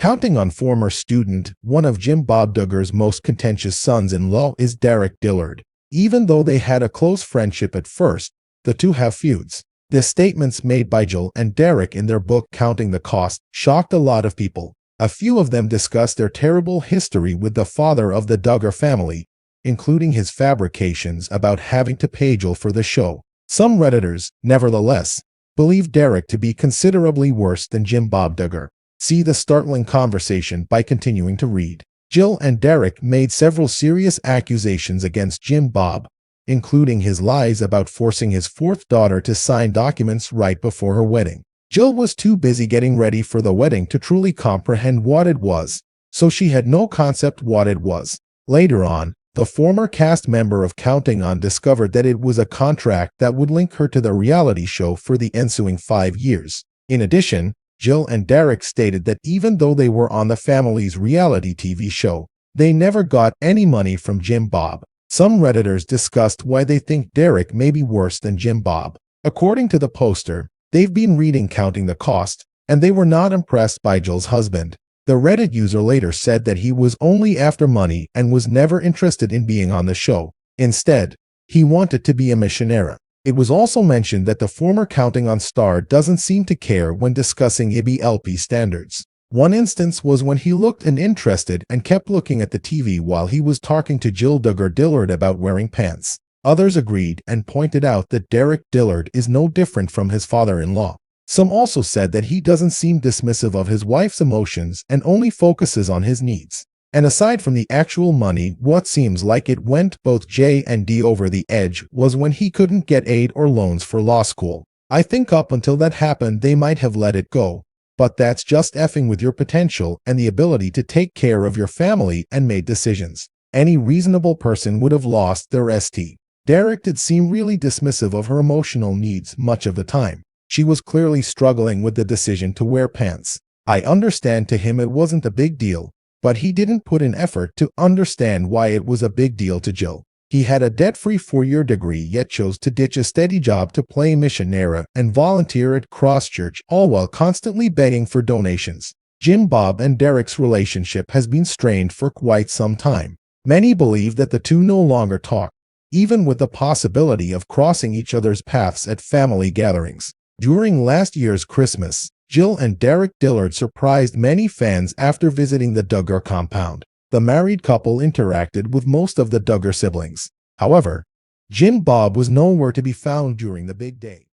Counting on former student, one of Jim Bob Duggar's most contentious sons-in-law is Derek Dillard. Even though they had a close friendship at first, the two have feuds. The statements made by Jill and Derek in their book Counting the Cost shocked a lot of people. A few of them discussed their terrible history with the father of the Duggar family, including his fabrications about having to pay Jill for the show. Some Redditors, nevertheless, believe Derek to be considerably worse than Jim Bob Duggar. See the startling conversation by continuing to read. Jill and Derek made several serious accusations against Jim Bob, including his lies about forcing his fourth daughter to sign documents right before her wedding. Jill was too busy getting ready for the wedding to truly comprehend what it was, so she had no concept what it was. Later on, the former cast member of Counting On discovered that it was a contract that would link her to the reality show for the ensuing 5 years. In addition, Jill and Derek stated that even though they were on the family's reality TV show, they never got any money from Jim Bob. Some Redditors discussed why they think Derek may be worse than Jim Bob. According to the poster, they've been reading Counting the Cost, and they were not impressed by Jill's husband. The Reddit user later said that he was only after money and was never interested in being on the show. Instead, he wanted to be a missionary. It was also mentioned that the former Counting On star doesn't seem to care when discussing IBLP standards. One instance was when he looked uninterested and kept looking at the TV while he was talking to Jill Duggar Dillard about wearing pants. Others agreed and pointed out that Derek Dillard is no different from his father-in-law. Some also said that he doesn't seem dismissive of his wife's emotions and only focuses on his needs. And aside from the actual money, what seems like it went both J and D over the edge was when he couldn't get aid or loans for law school. I think up until that happened they might have let it go, but that's just effing with your potential and the ability to take care of your family and make decisions. Any reasonable person would have lost their ST. Derek did seem really dismissive of her emotional needs much of the time. She was clearly struggling with the decision to wear pants. I understand to him it wasn't a big deal, but he didn't put in effort to understand why it was a big deal to Jill. He had a debt-free 4-year degree yet chose to ditch a steady job to play missionary and volunteer at Cross Church, all while constantly begging for donations. Jim Bob and Derek's relationship has been strained for quite some time. Many believe that the two no longer talk, even with the possibility of crossing each other's paths at family gatherings. During last year's Christmas, Jill and Derek Dillard surprised many fans after visiting the Duggar compound. The married couple interacted with most of the Duggar siblings. However, Jim Bob was nowhere to be found during the big day.